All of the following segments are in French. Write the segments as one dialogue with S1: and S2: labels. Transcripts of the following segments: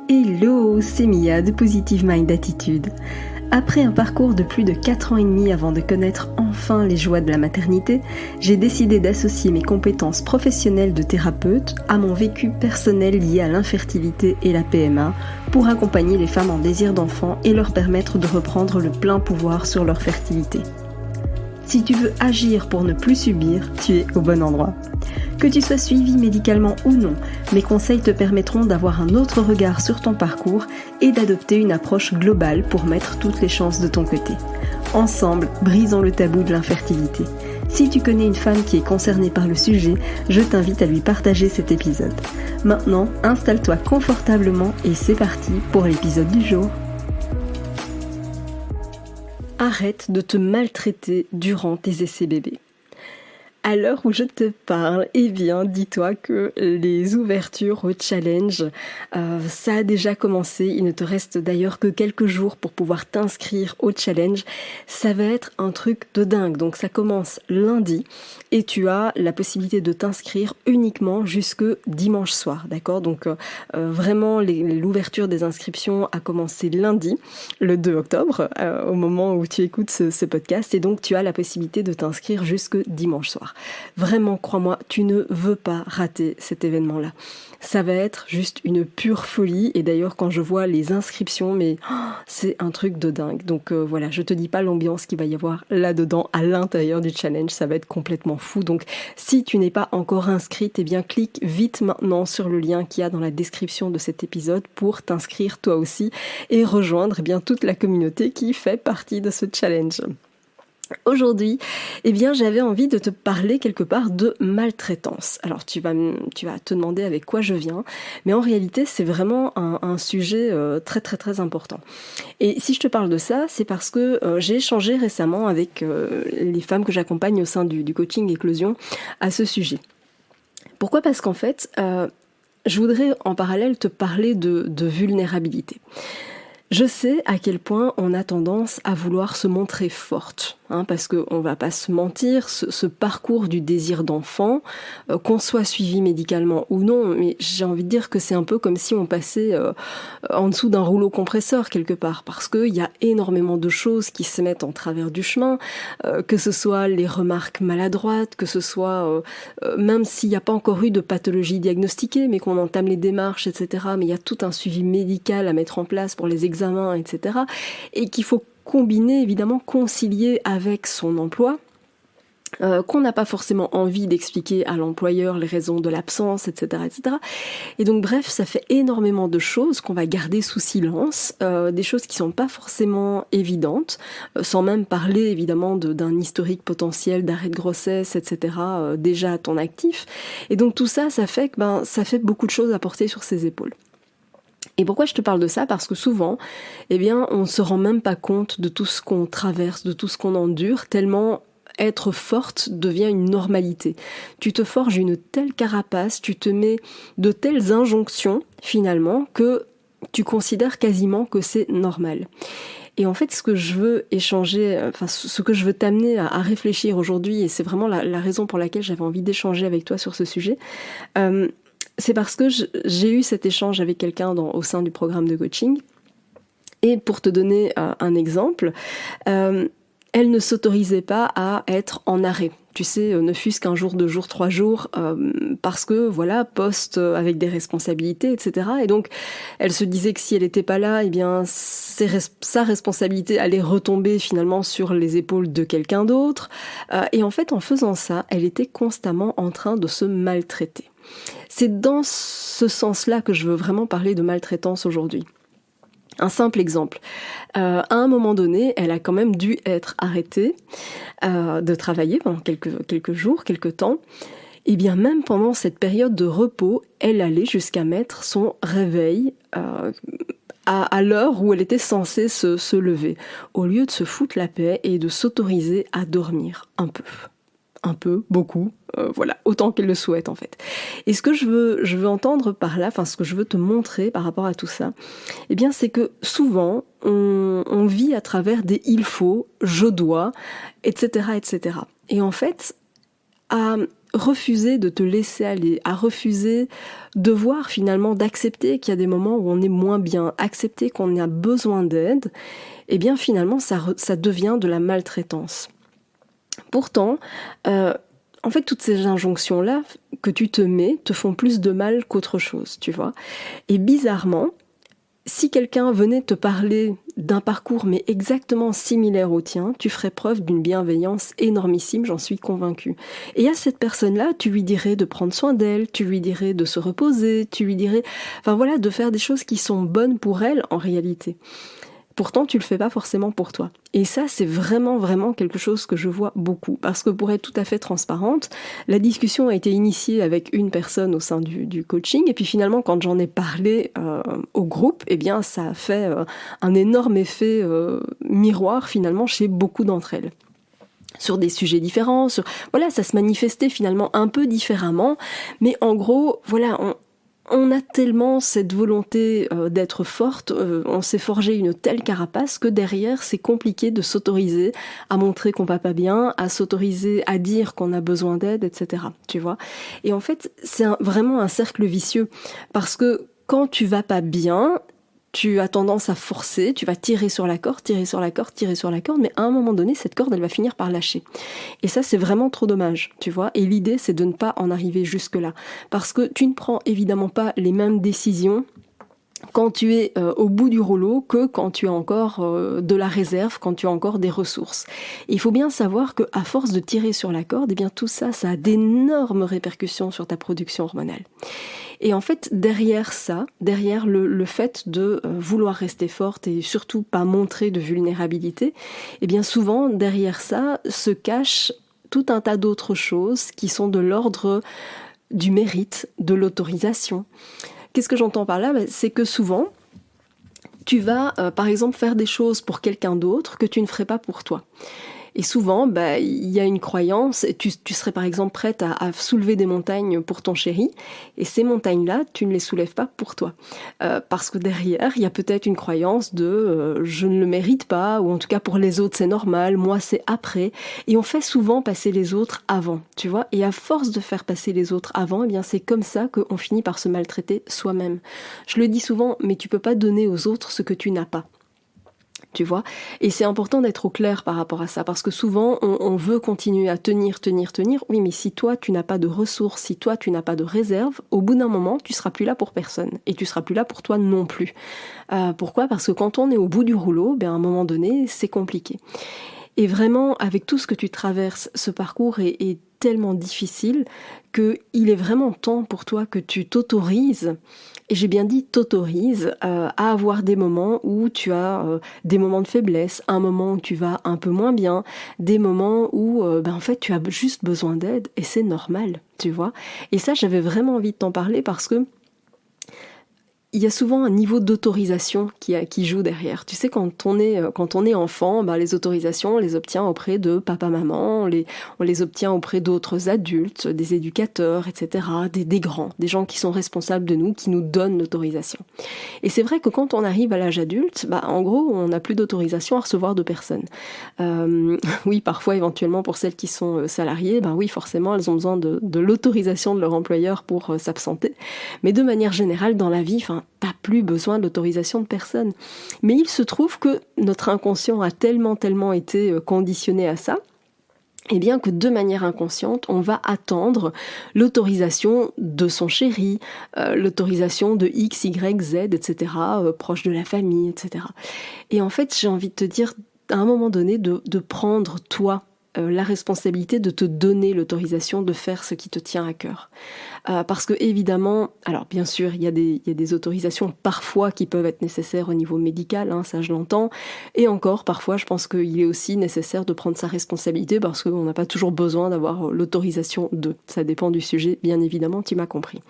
S1: Hello, c'est Mia de Positive Mind Attitude. Après un parcours de plus de 4 ans et demi avant de connaître enfin les joies de la maternité, j'ai décidé d'associer mes compétences professionnelles de thérapeute à mon vécu personnel lié à l'infertilité et la PMA pour accompagner les femmes en désir d'enfant et leur permettre de reprendre le plein pouvoir sur leur fertilité. Si tu veux agir pour ne plus subir, tu es au bon endroit. Que tu sois suivi médicalement ou non, mes conseils te permettront d'avoir un autre regard sur ton parcours et d'adopter une approche globale pour mettre toutes les chances de ton côté. Ensemble, brisons le tabou de l'infertilité. Si tu connais une femme qui est concernée par le sujet, je t'invite à lui partager cet épisode. Maintenant, installe-toi confortablement et c'est parti pour l'épisode du jour. Arrête de te maltraiter durant tes essais bébés. À l'heure où je te parle, eh bien, dis-toi que les ouvertures au challenge, ça a déjà commencé. Il ne te reste d'ailleurs que quelques jours pour pouvoir t'inscrire au challenge. Ça va être un truc de dingue. Donc, ça commence lundi et tu as la possibilité de t'inscrire uniquement jusque dimanche soir, d'accord ? Donc, vraiment, l'ouverture des inscriptions a commencé lundi, le 2 octobre, au moment où tu écoutes ce podcast. Et donc, tu as la possibilité de t'inscrire jusque dimanche soir. Vraiment, crois-moi, tu ne veux pas rater cet événement-là. Ça va être juste une pure folie. Et d'ailleurs, quand je vois les inscriptions, c'est un truc de dingue. Donc voilà, je te dis pas l'ambiance qu'il va y avoir là-dedans, à l'intérieur du challenge. Ça va être complètement fou. Donc, si tu n'es pas encore inscrite, eh bien, clique vite maintenant sur le lien qu'il y a dans la description de cet épisode pour t'inscrire toi aussi et rejoindre toute la communauté qui fait partie de ce challenge. Aujourd'hui, j'avais envie de te parler quelque part de maltraitance. Alors, tu vas te demander avec quoi je viens, mais en réalité, c'est vraiment un sujet très très très important. Et si je te parle de ça, c'est parce que j'ai échangé récemment avec les femmes que j'accompagne au sein du coaching éclosion à ce sujet. Pourquoi ? Parce qu'en fait, je voudrais en parallèle te parler de vulnérabilité. Je sais à quel point on a tendance à vouloir se montrer forte, parce qu'on va pas se mentir, ce parcours du désir d'enfant, qu'on soit suivi médicalement ou non, mais j'ai envie de dire que c'est un peu comme si on passait en dessous d'un rouleau compresseur quelque part, parce qu'il y a énormément de choses qui se mettent en travers du chemin, que ce soit les remarques maladroites, que ce soit même s'il n'y a pas encore eu de pathologie diagnostiquée, mais qu'on entame les démarches, etc., mais il y a tout un suivi médical à mettre en place pour les examens, etc., et qu'il faut combiner, évidemment, concilier avec son emploi, qu'on n'a pas forcément envie d'expliquer à l'employeur les raisons de l'absence, etc., etc. Et donc, bref, ça fait énormément de choses qu'on va garder sous silence, des choses qui sont pas forcément évidentes, sans même parler, évidemment, d'un historique potentiel d'arrêt de grossesse, etc., déjà à ton actif. Et donc, tout ça, ça fait que, ça fait beaucoup de choses à porter sur ses épaules. Et pourquoi je te parle de ça ? Parce que souvent, on ne se rend même pas compte de tout ce qu'on traverse, de tout ce qu'on endure, tellement être forte devient une normalité. Tu te forges une telle carapace, tu te mets de telles injonctions, finalement, que tu considères quasiment que c'est normal. Et en fait, ce que je veux échanger, ce que je veux t'amener à réfléchir aujourd'hui, et c'est vraiment la raison pour laquelle j'avais envie d'échanger avec toi sur ce sujet, c'est parce que j'ai eu cet échange avec quelqu'un au sein du programme de coaching. Et pour te donner un exemple, elle ne s'autorisait pas à être en arrêt. Tu sais, ne fût-ce qu'un jour, 2 jours, 3 jours, parce que, poste avec des responsabilités, etc. Et donc, elle se disait que si elle n'était pas là, sa responsabilité allait retomber finalement sur les épaules de quelqu'un d'autre. Et en fait, en faisant ça, elle était constamment en train de se maltraiter. C'est dans ce sens-là que je veux vraiment parler de maltraitance aujourd'hui. Un simple exemple. À un moment donné, elle a quand même dû être arrêtée de travailler pendant quelques jours, quelques temps. Et bien même pendant cette période de repos, elle allait jusqu'à mettre son réveil à l'heure où elle était censée se lever, au lieu de se foutre la paix et de s'autoriser à dormir un peu, beaucoup, autant qu'elle le souhaite en fait. Et ce que je veux entendre par là, ce que je veux te montrer par rapport à tout ça, c'est que souvent, on vit à travers des il faut, je dois, etc., etc. Et en fait, à refuser de te laisser aller, à refuser de voir finalement, d'accepter qu'il y a des moments où on est moins bien, accepter qu'on a besoin d'aide, eh bien finalement ça devient de la maltraitance. Pourtant, en fait, toutes ces injonctions-là que tu te mets te font plus de mal qu'autre chose, tu vois. Et bizarrement, si quelqu'un venait te parler d'un parcours mais exactement similaire au tien, tu ferais preuve d'une bienveillance énormissime, j'en suis convaincue. Et à cette personne-là, tu lui dirais de prendre soin d'elle, tu lui dirais de se reposer, tu lui dirais, enfin voilà, de faire des choses qui sont bonnes pour elle en réalité. Pourtant, tu le fais pas forcément pour toi. Et ça, c'est vraiment, vraiment quelque chose que je vois beaucoup. Parce que pour être tout à fait transparente, la discussion a été initiée avec une personne au sein du coaching. Et puis finalement, quand j'en ai parlé au groupe, eh bien, ça a fait un énorme effet miroir finalement chez beaucoup d'entre elles. Sur des sujets différents, voilà, ça se manifestait finalement un peu différemment. Mais en gros, voilà, on a tellement cette volonté d'être forte, on s'est forgé une telle carapace que derrière c'est compliqué de s'autoriser à montrer qu'on va pas bien, à s'autoriser à dire qu'on a besoin d'aide, etc. Tu vois ? Et en fait c'est vraiment un cercle vicieux parce que quand tu vas pas bien, tu as tendance à forcer, tu vas tirer sur la corde, mais à un moment donné, cette corde, elle va finir par lâcher. Et ça, c'est vraiment trop dommage, tu vois. Et l'idée, c'est de ne pas en arriver jusque-là. Parce que tu ne prends évidemment pas les mêmes décisions quand tu es au bout du rouleau que quand tu as encore de la réserve, quand tu as encore des ressources. Et il faut bien savoir qu'à force de tirer sur la corde, eh bien tout ça, ça a d'énormes répercussions sur ta production hormonale. Et en fait, derrière ça, derrière le fait de vouloir rester forte et surtout pas montrer de vulnérabilité, eh bien souvent, derrière ça, se cache tout un tas d'autres choses qui sont de l'ordre du mérite, de l'autorisation. Qu'est-ce que j'entends par là ? C'est que souvent, tu vas par exemple faire des choses pour quelqu'un d'autre que tu ne ferais pas pour toi. Et souvent, il y a une croyance, tu serais par exemple prête à soulever des montagnes pour ton chéri, et ces montagnes-là, tu ne les soulèves pas pour toi. Parce que derrière, il y a peut-être une croyance de je ne le mérite pas, ou en tout cas pour les autres c'est normal, moi c'est après. Et on fait souvent passer les autres avant, tu vois. Et à force de faire passer les autres avant, eh bien c'est comme ça qu'on finit par se maltraiter soi-même. Je le dis souvent, mais tu peux pas donner aux autres ce que tu n'as pas. Tu vois, et c'est important d'être au clair par rapport à ça, parce que souvent on veut continuer à tenir, oui mais si toi tu n'as pas de ressources, si toi tu n'as pas de réserve, au bout d'un moment tu seras plus là pour personne, et tu seras plus là pour toi non plus. Pourquoi ? Parce que quand on est au bout du rouleau, à un moment donné c'est compliqué. Et vraiment, avec tout ce que tu traverses, ce parcours est tellement difficile qu'il est vraiment temps pour toi que tu t'autorises, et j'ai bien dit t'autorises, à avoir des moments où tu as des moments de faiblesse, un moment où tu vas un peu moins bien, des moments où en fait tu as juste besoin d'aide, et c'est normal, tu vois. Et ça, j'avais vraiment envie de t'en parler parce que il y a souvent un niveau d'autorisation qui joue derrière. Tu sais, quand on est enfant, les autorisations, on les obtient auprès de papa-maman, on les obtient auprès d'autres adultes, des éducateurs, etc., des grands, des gens qui sont responsables de nous, qui nous donnent l'autorisation. Et c'est vrai que quand on arrive à l'âge adulte, en gros, on n'a plus d'autorisation à recevoir de personne. Oui, parfois, éventuellement, pour celles qui sont salariées, oui, forcément, elles ont besoin de l'autorisation de leur employeur pour s'absenter. Mais de manière générale, dans la vie, t'as plus besoin de l'autorisation de personne. Mais il se trouve que notre inconscient a tellement été conditionné à ça, et bien que de manière inconsciente, on va attendre l'autorisation de son chéri, l'autorisation de X, Y, Z, etc., proche de la famille, etc. Et en fait, j'ai envie de te dire, à un moment donné, de prendre, toi, la responsabilité de te donner l'autorisation de faire ce qui te tient à cœur. Parce que évidemment, alors bien sûr, il y a des autorisations parfois qui peuvent être nécessaires au niveau médical, ça je l'entends, et encore parfois je pense qu'il est aussi nécessaire de prendre sa responsabilité parce qu'on n'a pas toujours besoin d'avoir l'autorisation de. Ça dépend du sujet, bien évidemment, tu m'as compris.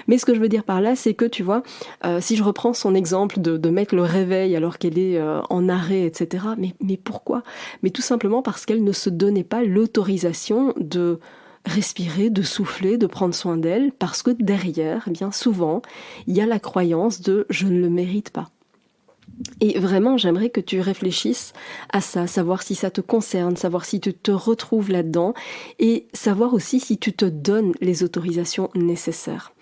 S1: Mais ce que je veux dire par là, c'est que tu vois, si je reprends son exemple de mettre le réveil alors qu'elle est en arrêt, etc., mais pourquoi ? Mais tout simplement parce qu'elle ne se donnait pas l'autorisation de respirer, de souffler, de prendre soin d'elle, parce que derrière, bien souvent, il y a la croyance de « je ne le mérite pas ». Et vraiment, j'aimerais que tu réfléchisses à ça, savoir si ça te concerne, savoir si tu te retrouves là-dedans et savoir aussi si tu te donnes les autorisations nécessaires.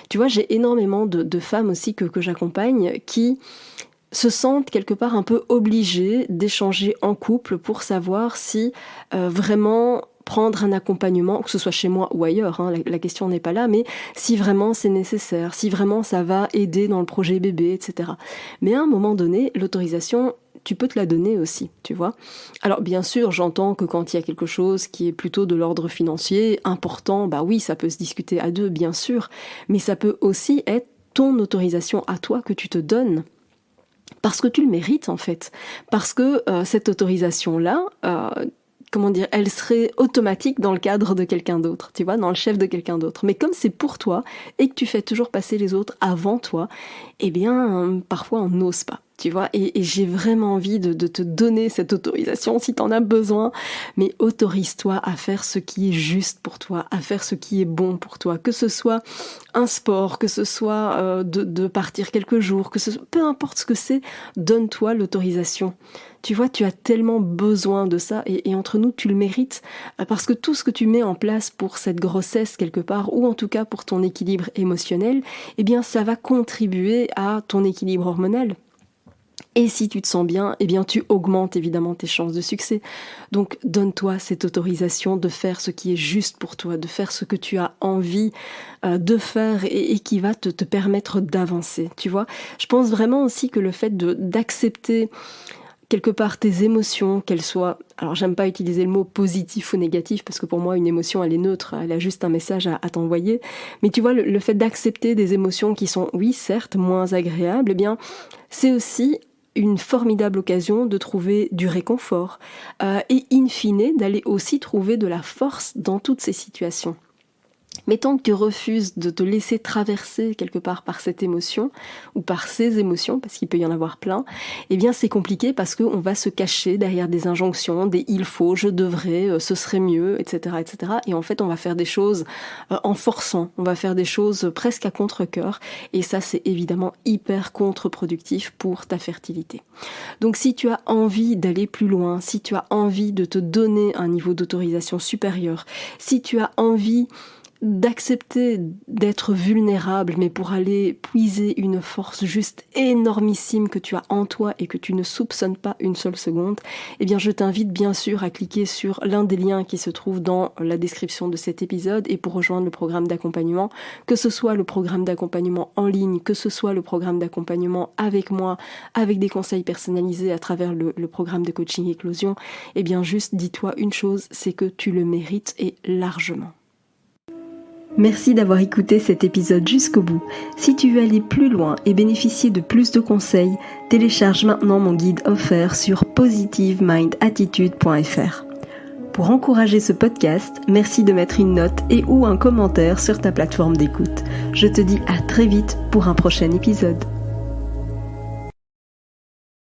S1: Tu vois, j'ai énormément de femmes aussi que j'accompagne qui se sentent quelque part un peu obligées d'échanger en couple pour savoir si vraiment prendre un accompagnement, que ce soit chez moi ou ailleurs, hein, la question n'est pas là, mais si vraiment c'est nécessaire, si vraiment ça va aider dans le projet bébé, etc. Mais à un moment donné, l'autorisation, tu peux te la donner aussi, tu vois. Alors bien sûr, j'entends que quand il y a quelque chose qui est plutôt de l'ordre financier, important, bah oui, ça peut se discuter à deux, bien sûr, mais ça peut aussi être ton autorisation à toi que tu te donnes. Parce que tu le mérites en fait, parce que cette autorisation-là, elle serait automatique dans le cadre de quelqu'un d'autre, tu vois, dans le chef de quelqu'un d'autre. Mais comme c'est pour toi et que tu fais toujours passer les autres avant toi, eh bien, parfois on n'ose pas. Tu vois, et j'ai vraiment envie de te donner cette autorisation si t'en as besoin, mais autorise-toi à faire ce qui est juste pour toi, à faire ce qui est bon pour toi, que ce soit un sport, que ce soit de partir quelques jours, peu importe ce que c'est, donne-toi l'autorisation. Tu vois, tu as tellement besoin de ça et entre nous, tu le mérites parce que tout ce que tu mets en place pour cette grossesse quelque part, ou en tout cas pour ton équilibre émotionnel, eh bien, ça va contribuer à ton équilibre hormonal. Et si tu te sens bien, eh bien tu augmentes évidemment tes chances de succès. Donc donne-toi cette autorisation de faire ce qui est juste pour toi, de faire ce que tu as envie de faire et qui va te permettre d'avancer. Tu vois, je pense vraiment aussi que le fait d'accepter quelque part tes émotions, qu'elles soient, alors j'aime pas utiliser le mot positif ou négatif parce que pour moi une émotion elle est neutre, elle a juste un message à t'envoyer, mais tu vois le fait d'accepter des émotions qui sont oui certes moins agréables, eh bien c'est aussi une formidable occasion de trouver du réconfort et in fine d'aller aussi trouver de la force dans toutes ces situations. Mais tant que tu refuses de te laisser traverser quelque part par cette émotion ou par ces émotions, parce qu'il peut y en avoir plein, eh bien c'est compliqué parce qu'on va se cacher derrière des injonctions, des il faut, je devrais, ce serait mieux, etc., etc. Et en fait, on va faire des choses en forçant, on va faire des choses presque à contre-cœur. Et ça, c'est évidemment hyper contre-productif pour ta fertilité. Donc si tu as envie d'aller plus loin, si tu as envie de te donner un niveau d'autorisation supérieur, si tu as envie d'accepter d'être vulnérable, mais pour aller puiser une force juste énormissime que tu as en toi et que tu ne soupçonnes pas une seule seconde, eh bien je t'invite bien sûr à cliquer sur l'un des liens qui se trouve dans la description de cet épisode et pour rejoindre le programme d'accompagnement, que ce soit le programme d'accompagnement en ligne, que ce soit le programme d'accompagnement avec moi, avec des conseils personnalisés à travers le programme de coaching éclosion, eh bien juste dis-toi une chose, c'est que tu le mérites et largement. Merci d'avoir écouté cet épisode jusqu'au bout. Si tu veux aller plus loin et bénéficier de plus de conseils, télécharge maintenant mon guide offert sur positivemindattitude.fr. Pour encourager ce podcast, merci de mettre une note et ou un commentaire sur ta plateforme d'écoute. Je te dis à très vite pour un prochain épisode.